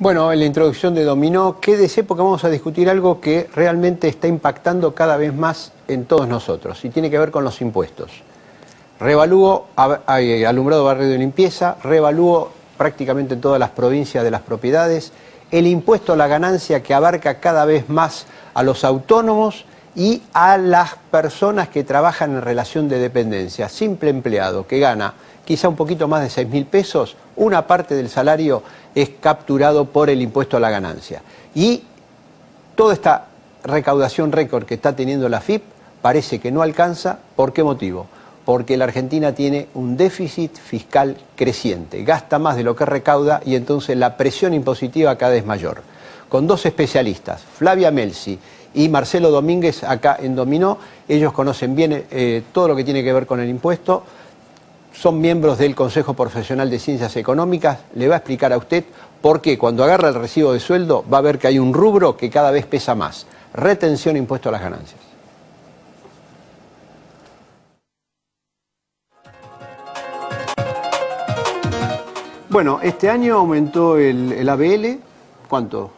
Bueno, en la introducción de Dominó, quédese porque vamos a discutir algo que realmente está impactando cada vez más en todos nosotros y tiene que ver con los impuestos. Revalúo alumbrado, barrido y limpieza, revalúo prácticamente en todas las provincias de las propiedades, el impuesto a la ganancia que abarca cada vez más a los autónomos y a las personas que trabajan en relación de dependencia. Simple empleado que gana quizá un poquito más de 6.000 pesos, una parte del salario es capturado por el impuesto a la ganancia. Y toda esta recaudación récord que está teniendo la AFIP parece que no alcanza. ¿Por qué motivo? Porque la Argentina tiene un déficit fiscal creciente, gasta más de lo que recauda y entonces la presión impositiva cada vez es mayor. Con dos especialistas, Flavia Melsi y Marcelo Domínguez, acá en Dominó, ellos conocen bien todo lo que tiene que ver con el impuesto, son miembros del Consejo Profesional de Ciencias Económicas, le va a explicar a usted por qué cuando agarra el recibo de sueldo va a ver que hay un rubro que cada vez pesa más, retención e impuesto a las ganancias. Bueno, este año aumentó el ABL, ¿cuánto?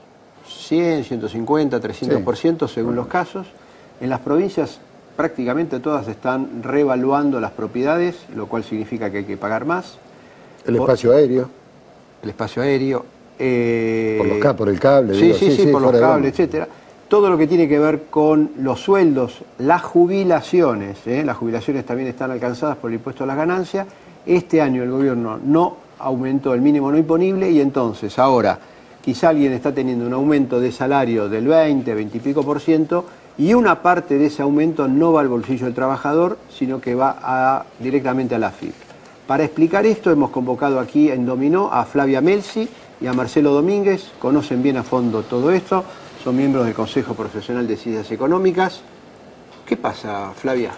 100, 150, 300%, sí, según los casos. En las provincias prácticamente todas están revaluando las propiedades, lo cual significa que hay que pagar más. El espacio aéreo. El espacio aéreo. Por el cable. Sí, digo, sí, por los cables, etcétera. Todo lo que tiene que ver con los sueldos, las jubilaciones también están alcanzadas por el impuesto a las ganancias. Este año el gobierno no aumentó el mínimo no imponible y entonces ahora quizá alguien está teniendo un aumento de salario del 20, 20 y pico % y una parte de ese aumento no va al bolsillo del trabajador, sino que va directamente a la AFIP. Para explicar esto hemos convocado aquí en Dominó a Flavia Melsi y a Marcelo Domínguez, conocen bien a fondo todo esto, son miembros del Consejo Profesional de Ciencias Económicas. ¿Qué pasa, Flavia?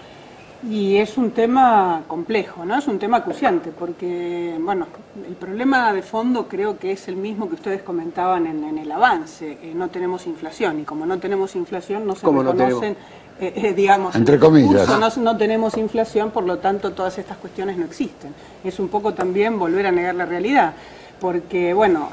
Y es un tema complejo, ¿no? Es un tema acuciante, porque, bueno, el problema de fondo creo que es el mismo que ustedes comentaban en el avance. No tenemos inflación, y como no tenemos inflación, no se reconocen, digamos, entre comillas, no tenemos inflación, por lo tanto, todas estas cuestiones no existen. Es un poco también volver a negar la realidad. Porque, bueno,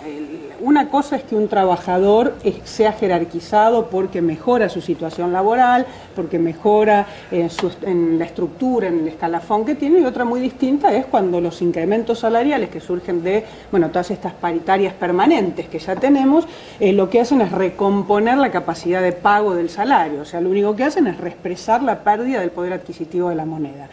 una cosa es que un trabajador sea jerarquizado porque mejora su situación laboral, porque mejora en la estructura, en el escalafón que tiene, y otra muy distinta es cuando los incrementos salariales que surgen de, bueno, todas estas paritarias permanentes que ya tenemos, lo que hacen es recomponer la capacidad de pago del salario, o sea, lo único que hacen es reexpresar la pérdida del poder adquisitivo de la moneda.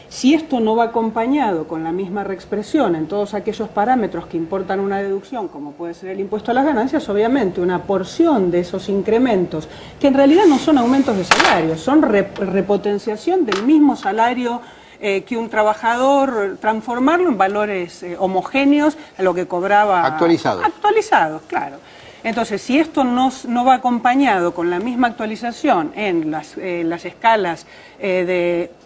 Si esto no va acompañado con la misma reexpresión en todos aquellos parámetros que importan una deducción, como puede ser el impuesto a las ganancias, obviamente una porción de esos incrementos, que en realidad no son aumentos de salario, son repotenciación del mismo salario que un trabajador, transformarlo en valores homogéneos a lo que cobraba... Actualizados. Actualizados, claro. Entonces, si esto no va acompañado con la misma actualización en las escalas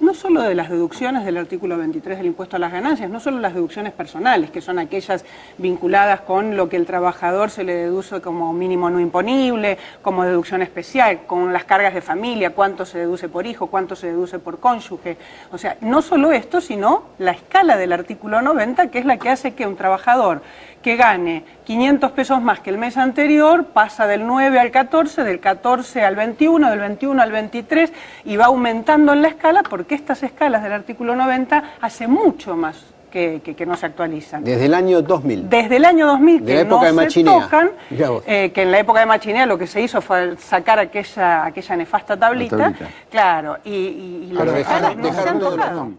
no solo de las deducciones del artículo 23 del impuesto a las ganancias, no solo las deducciones personales, que son aquellas vinculadas con lo que el trabajador se le deduce como mínimo no imponible, como deducción especial, con las cargas de familia, cuánto se deduce por hijo, cuánto se deduce por cónyuge. O sea, no solo esto, sino la escala del artículo 90, que es la que hace que un trabajador que gane 500 pesos más que el mes anterior, pasa del 9 al 14, del 14 al 21, del 21 al 23, y va aumentando en la escala, porque estas escalas del artículo 90 hace mucho más que no se actualizan. Desde el año 2000. Desde el año 2000, de la época de Machinea. Tocan, que en la época de Machinea lo que se hizo fue sacar aquella nefasta tablita. Claro, y las escalas no se han tocado.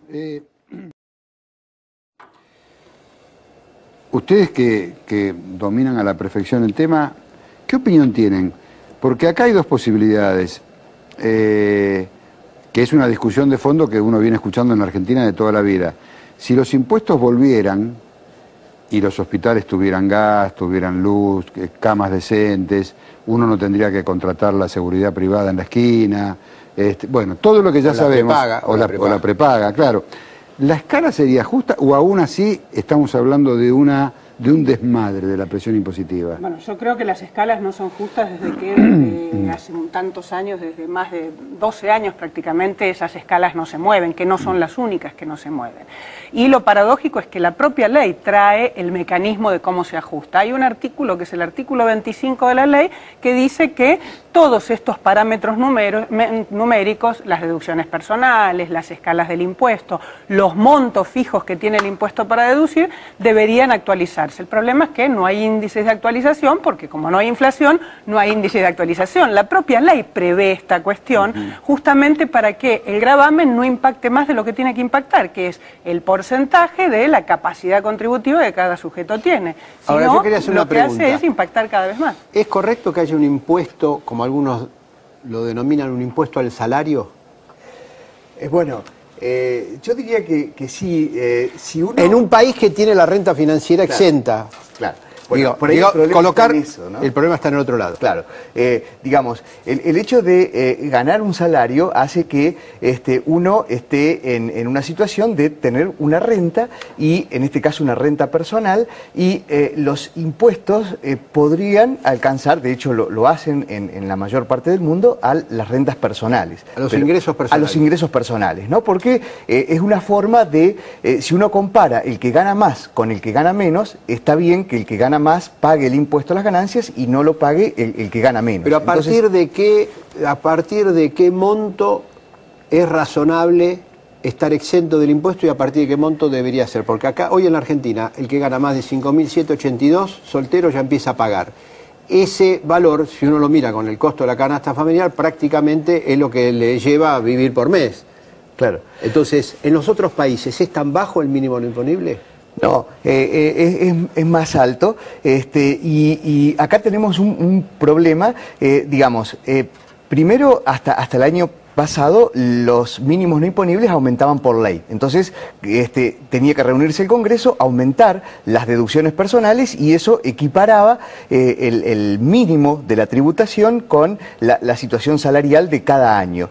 Ustedes que dominan a la perfección el tema, ¿qué opinión tienen? Porque acá hay dos posibilidades, que es una discusión de fondo que uno viene escuchando en la Argentina de toda la vida. Si los impuestos volvieran y los hospitales tuvieran gas, tuvieran luz, camas decentes, uno no tendría que contratar la seguridad privada en la esquina, bueno, todo lo que ya sabemos, o la prepaga, claro. ¿La escala sería justa o aún así estamos hablando de una de un desmadre de la presión impositiva? Bueno, yo creo que las escalas no son justas desde hace tantos años, desde más de 12 años prácticamente, esas escalas no se mueven, que no son las únicas que no se mueven. Y lo paradójico es que la propia ley trae el mecanismo de cómo se ajusta. Hay un artículo, que es el artículo 25 de la ley, que dice que todos estos parámetros numéricos, las deducciones personales, las escalas del impuesto, los montos fijos que tiene el impuesto para deducir, deberían actualizarse. El problema es que no hay índices de actualización, porque como no hay inflación, no hay índice de actualización. La propia ley prevé esta cuestión justamente para que el gravamen no impacte más de lo que tiene que impactar, que es el porcentaje de la capacidad contributiva que cada sujeto tiene. Si Ahora, no, yo quería hacer una lo que pregunta. hace es impactar cada vez más. ¿Es correcto que haya un impuesto, como algunos lo denominan, un impuesto al salario? Bueno, yo diría que sí, si uno... En un país que tiene la renta financiera exenta. Claro. Bueno, por ahí el problema colocar, está en eso, ¿no? el problema está en el otro lado. Claro, digamos, el hecho de ganar un salario hace que uno esté en una situación de tener una renta, y en este caso una renta personal, y los impuestos podrían alcanzar, de hecho lo hacen en la mayor parte del mundo, a las rentas personales. A los ingresos personales. A los ingresos personales, ¿no? Porque es una forma de, si uno compara el que gana más con el que gana menos, está bien que el que gana más pague el impuesto a las ganancias y no lo pague el que gana menos. Pero a partir de qué monto es razonable estar exento del impuesto, y a partir de qué monto debería ser. Porque acá, hoy en la Argentina, el que gana más de 5.782, soltero, ya empieza a pagar. Ese valor, si uno lo mira con el costo de la canasta familiar, prácticamente es lo que le lleva a vivir por mes. Claro. Entonces, ¿en los otros países es tan bajo el mínimo no imponible? No, es más alto, y acá tenemos un problema, digamos, primero hasta el año pasado los mínimos no imponibles aumentaban por ley. Entonces tenía que reunirse el Congreso, aumentar las deducciones personales, y eso equiparaba el mínimo de la tributación con la situación salarial de cada año.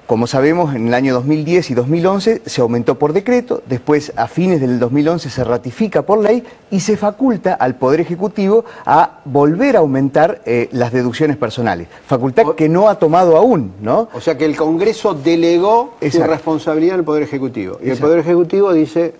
Como sabemos, en el año 2010 y 2011 se aumentó por decreto, después a fines del 2011 se ratifica por ley y se faculta al Poder Ejecutivo a volver a aumentar las deducciones personales. Facultad que no ha tomado aún, ¿no? O sea que el Congreso delegó su responsabilidad al Poder Ejecutivo. Y el Poder Ejecutivo dice: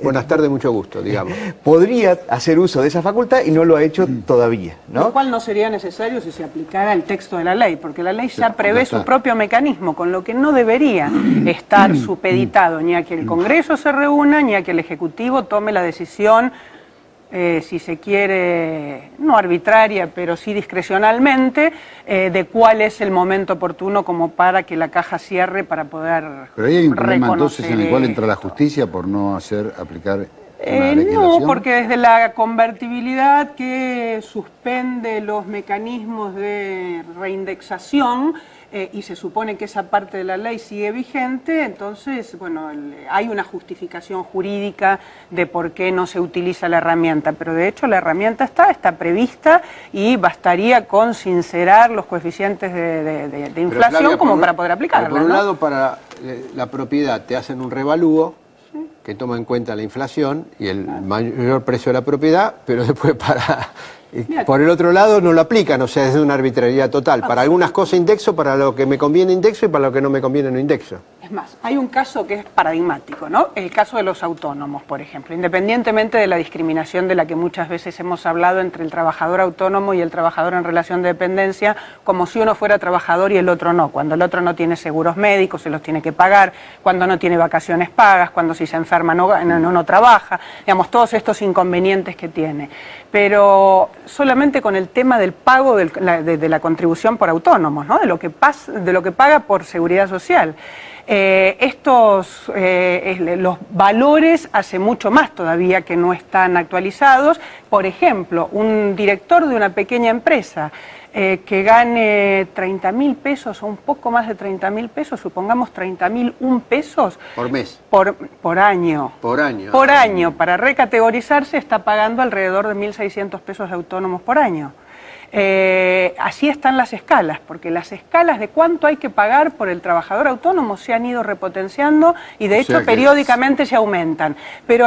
buenas tardes, mucho gusto, digamos. Podría hacer uso de esa facultad y no lo ha hecho todavía, ¿no? Lo cual no sería necesario si se aplicara el texto de la ley, porque la ley ya prevé su propio mecanismo, con lo que no debería estar supeditado ni a que el Congreso se reúna, ni a que el Ejecutivo tome la decisión, si se quiere, no arbitraria, pero sí discrecionalmente, de cuál es el momento oportuno como para que la caja cierre para poder Pero ahí hay un problema entonces reconocer en el cual entra la esto. justicia por no aplicar una legislación. No, porque desde la convertibilidad que suspende los mecanismos de reindexación, y se supone que esa parte de la ley sigue vigente, entonces, bueno, hay una justificación jurídica de por qué no se utiliza la herramienta, pero de hecho la herramienta está prevista, y bastaría con sincerar los coeficientes de inflación, Flavia, como para poder aplicarla, por un ¿no? lado, para la propiedad te hacen un revalúo que toma en cuenta la inflación y el mayor precio de la propiedad, pero después por el otro lado no lo aplican, o sea, es una arbitrariedad total. Para algunas cosas indexo, para lo que me conviene indexo, y para lo que no me conviene no indexo. Es más, hay un caso que es paradigmático, ¿no? El caso de los autónomos, por ejemplo. Independientemente de la discriminación de la que muchas veces hemos hablado entre el trabajador autónomo y el trabajador en relación de dependencia, como si uno fuera trabajador y el otro no. Cuando el otro no tiene seguros médicos, se los tiene que pagar, cuando no tiene vacaciones pagas, cuando si se enferma no trabaja, digamos, todos estos inconvenientes que tiene. Pero solamente con el tema del pago de la contribución por autónomos, ¿no? de lo que paga por seguridad social. Los valores hace mucho más todavía que no están actualizados. Por ejemplo, un director de una pequeña empresa que gane 30.000 pesos o un poco más de 30.000 pesos, supongamos 30.001 pesos Por mes. Por año. Por año. Por año, para recategorizarse está pagando alrededor de 1.600 pesos de autónomos por año. Así están las escalas, porque las escalas de cuánto hay que pagar por el trabajador autónomo se han ido repotenciando y de hecho periódicamente se aumentan. Pero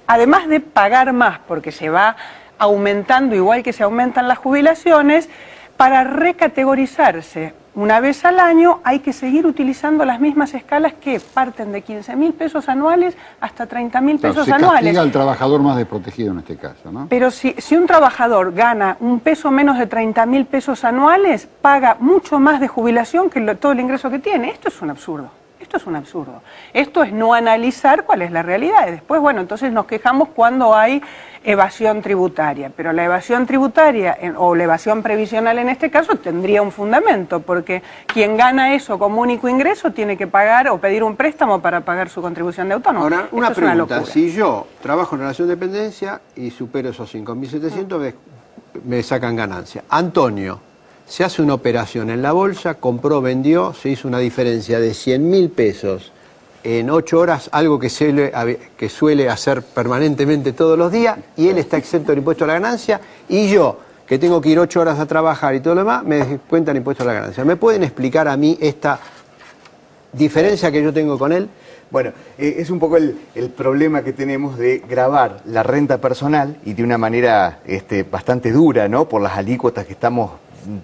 además de pagar más, porque se va aumentando igual que se aumentan las jubilaciones, para recategorizarse una vez al año hay que seguir utilizando las mismas escalas que parten de 15.000 pesos anuales hasta 30.000 pesos anuales. Se castiga al trabajador más desprotegido en este caso, ¿no? Pero si un trabajador gana un peso menos de 30.000 pesos anuales, paga mucho más de jubilación que todo el ingreso que tiene. Esto es un absurdo. Esto es un absurdo. Esto es no analizar cuál es la realidad. Y después, bueno, entonces nos quejamos cuando hay evasión tributaria. Pero la evasión tributaria, o la evasión previsional en este caso, tendría un fundamento, porque quien gana eso como único ingreso tiene que pagar o pedir un préstamo para pagar su contribución de autónomo. Ahora, una Esto es una pregunta. locura. Si yo trabajo en relación de dependencia y supero esos 5.700, me sacan ganancia. Antonio se hace una operación en la bolsa, compró, vendió, se hizo una diferencia de 100.000 pesos en 8 horas, algo que suele hacer permanentemente todos los días, y él está exento del impuesto a la ganancia, y yo, que tengo que ir 8 horas a trabajar y todo lo demás, me descuentan impuesto a la ganancia. ¿Me pueden explicar a mí esta diferencia que yo tengo con él? Bueno, es un poco el problema que tenemos de gravar la renta personal y de una manera bastante dura, ¿no? Por las alícuotas que estamos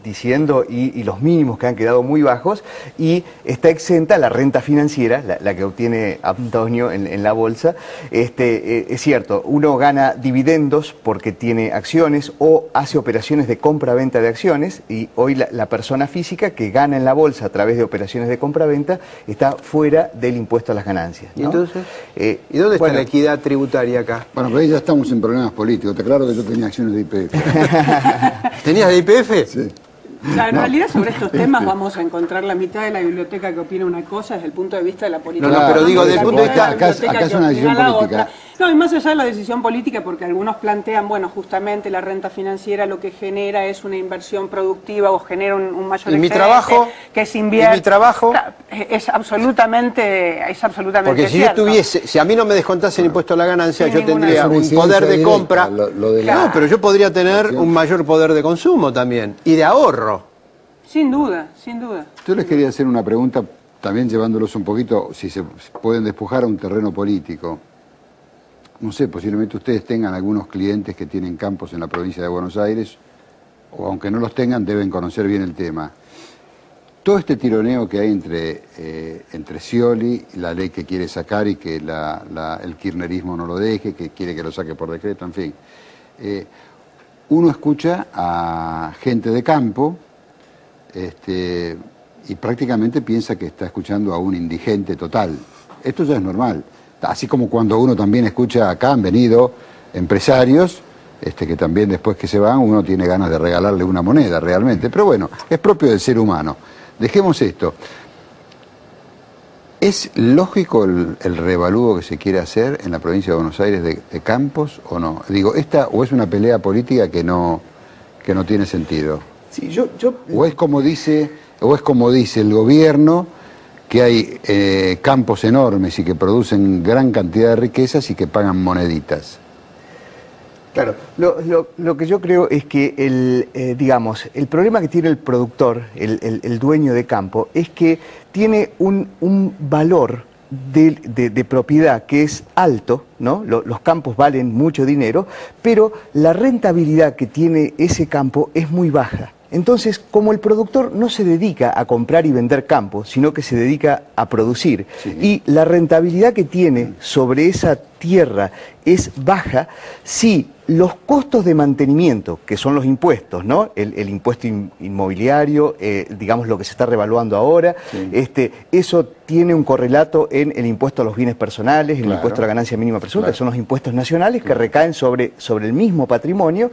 diciendo y los mínimos que han quedado muy bajos, y está exenta la renta financiera, la que obtiene Antonio en la bolsa. Es cierto, uno gana dividendos porque tiene acciones o hace operaciones de compra-venta de acciones, y hoy la persona física que gana en la bolsa a través de operaciones de compra-venta está fuera del impuesto a las ganancias, ¿no? ¿Y entonces? ¿Y dónde está la equidad tributaria acá? Bueno, pero ahí ya estamos en problemas políticos. Te aclaro que yo tenía acciones de IPF. ¿Tenías de IPF? Sí. Claro, en realidad sobre estos temas vamos a encontrar la mitad de la biblioteca que opina una cosa desde el punto de vista de la política. No, pero digo, desde el punto de vista... Acá es una decisión política. No, y más allá de la decisión política, porque algunos plantean, bueno, justamente la renta financiera lo que genera es una inversión productiva o genera un mayor ¿Y mi trabajo? Que se invierte. ¿Y mi trabajo? Es absolutamente Porque si cierto. yo tuviese, si a mí no me descontase el impuesto a la ganancia, Sin yo ninguna tendría duda. un poder de Directa, compra. lo de No, pero yo podría tener un mayor poder de consumo también, y de ahorro. Sin duda, sin duda. Yo les quería hacer una pregunta, también llevándolos un poquito, si se pueden despojar a un terreno político. No sé, posiblemente ustedes tengan algunos clientes que tienen campos en la provincia de Buenos Aires, o aunque no los tengan, deben conocer bien el tema. Todo este tironeo que hay entre Scioli, la ley que quiere sacar y que el kirchnerismo no lo deje, que quiere que lo saque por decreto, en fin. Uno escucha a gente de campo y prácticamente piensa que está escuchando a un indigente total. Esto ya es normal. Así como cuando uno también escucha, acá han venido empresarios que también después que se van uno tiene ganas de regalarle una moneda realmente. Pero bueno, es propio del ser humano. Dejemos esto. ¿Es lógico el revalúo que se quiere hacer en la provincia de Buenos Aires de campos o no? Digo, o es una pelea política que no tiene sentido. Sí, o es como dice el gobierno, que hay campos enormes y que producen gran cantidad de riquezas y que pagan moneditas. Claro, lo que yo creo es que el problema que tiene el productor, el dueño de campo, es que tiene un valor de propiedad que es alto, ¿no? Los campos valen mucho dinero, pero la rentabilidad que tiene ese campo es muy baja. Entonces, como el productor no se dedica a comprar y vender campos, sino que se dedica a producir, sí, y la rentabilidad que tiene sobre esa tierra es baja, si los costos de mantenimiento, que son los impuestos, ¿no? El impuesto inmobiliario, digamos lo que se está revaluando ahora, sí, eso tiene un correlato en el impuesto a los bienes personales, en el impuesto a la ganancia mínima presunta, que son los impuestos nacionales que recaen sobre el mismo patrimonio.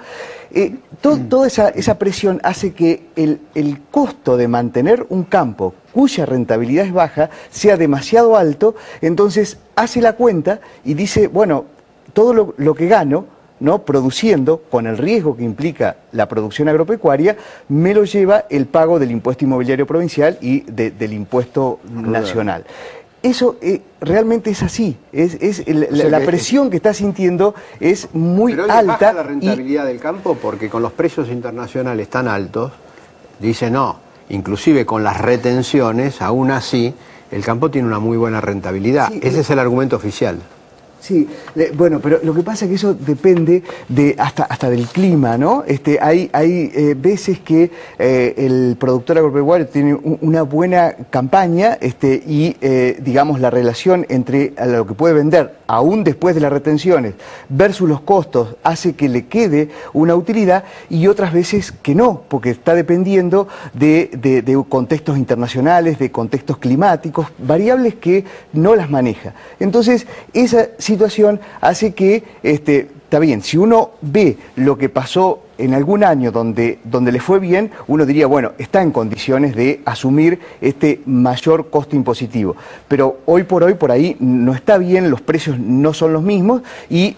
Toda esa presión hace que el costo de mantener un campo cuya rentabilidad es baja sea demasiado alto, entonces hace la cuenta y dice, bueno, todo lo que gano, ¿no?, produciendo, con el riesgo que implica la producción agropecuaria, me lo lleva el pago del impuesto inmobiliario provincial y del impuesto nacional. eso realmente es así. La presión que está sintiendo es muy Pero hoy alta. baja la rentabilidad del campo porque con los precios internacionales tan altos, dice no, inclusive con las retenciones, aún así, el campo tiene una muy buena rentabilidad. Sí, ese es el argumento oficial. Sí, bueno, pero lo que pasa es que eso depende de hasta del clima, ¿no? Hay veces que el productor agropecuario tiene una buena campaña y, digamos, la relación entre lo que puede vender aún después de las retenciones versus los costos hace que le quede una utilidad, y otras veces que no, porque está dependiendo de contextos internacionales, de contextos climáticos, variables que no las maneja. Entonces, esa situación hace que, está bien, si uno ve lo que pasó en algún año donde le fue bien, uno diría, bueno, está en condiciones de asumir este mayor costo impositivo. Pero hoy por ahí no está bien, los precios no son los mismos y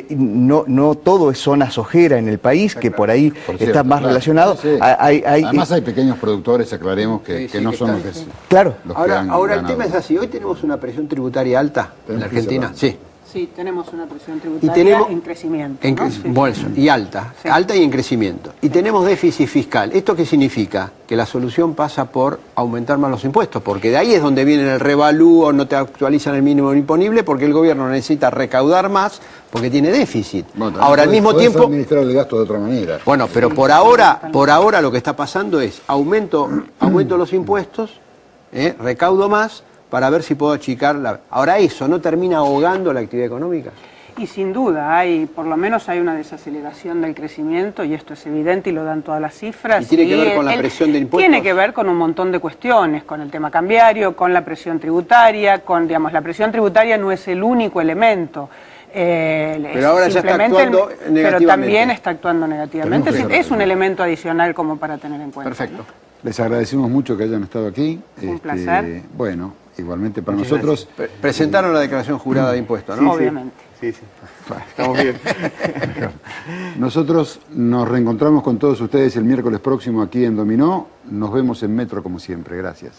no todo es zona sojera en el país, que por ahí está más relacionado. Sí. Además hay pequeños productores, aclaremos, que no son los que... Claro. Ahora el tema es así, hoy tenemos una presión tributaria alta en la Argentina. Sí. Sí, tenemos una presión tributaria en crecimiento. Bueno, y alta, sí. Alta y en crecimiento. Y tenemos déficit fiscal. ¿Esto qué significa? Que la solución pasa por aumentar más los impuestos, porque de ahí es donde viene el revalúo, no te actualizan el mínimo imponible, porque el gobierno necesita recaudar más, porque tiene déficit. Bueno, ahora, al mismo tiempo... administrar el gasto de otra manera. Bueno, pero por ahora lo que está pasando es aumento los impuestos, recaudo más, para ver si puedo achicar Ahora, ¿eso no termina ahogando la actividad económica? Y sin duda, por lo menos hay una desaceleración del crecimiento, y esto es evidente y lo dan todas las cifras. ¿Y tiene que ver con la presión de impuestos? Tiene que ver con un montón de cuestiones, con el tema cambiario, con la presión tributaria, la presión tributaria no es el único elemento. Pero ahora ya está actuando negativamente. Pero también está actuando negativamente. Es un elemento adicional como para tener en cuenta. Perfecto. ¿No? Les agradecemos mucho que hayan estado aquí. Un placer. Bueno, igualmente para nosotros. Presentaron la declaración jurada de impuestos, ¿no? Sí, obviamente. Sí. Estamos bien. Nosotros nos reencontramos con todos ustedes el miércoles próximo aquí en Dominó. Nos vemos en Metro como siempre. Gracias.